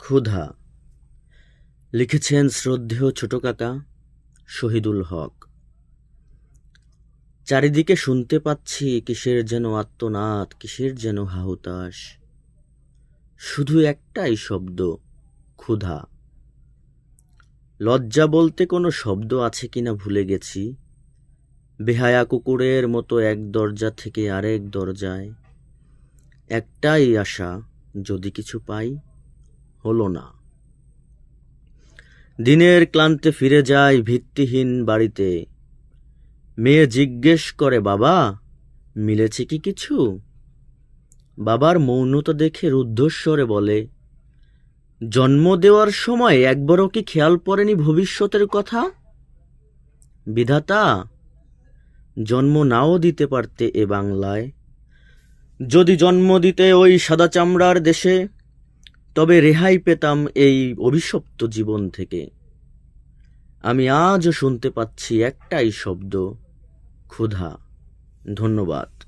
ক্ষুধা লিখেছেন শ্রদ্ধেয় ছোট কাকা শহীদুল হক। চারিদিকে শুনতে পাচ্ছি কিসের যেন আর্তনাদ, কিসের যেন হাহুতাশ। শুধু একটাই শব্দ, ক্ষুধা। লজ্জা বলতে কোনো শব্দ আছে কিনা ভুলে গেছি। বেহায়া কুকুরের মতো এক দরজা থেকে আরেক দরজায়। একটাই আশা, যদি কিছু পাই। হলো না। দিনের ক্লান্তে ফিরে যায় ভিত্তিহীন বাড়িতে। মেয়ে জিজ্ঞেস করে, বাবা মিলেছে কি কিছু? বাবার মৌনতা দেখে রুদ্ধস্বরে বলে, জন্ম দেওয়ার সময় একবারও কি খেয়াল পড়েনি ভবিষ্যতের কথা? বিধাতা, জন্ম নাও দিতে পারতে এ বাংলায়। যদি জন্ম দিতে ওই সাদা চামড়ার দেশে, তবে রেহাই পেতাম এই অভিশপ্ত জীবন থেকে। আমি আজও শুনতে পাচ্ছি একটাই শব্দ, ক্ষুধা। ধন্যবাদ।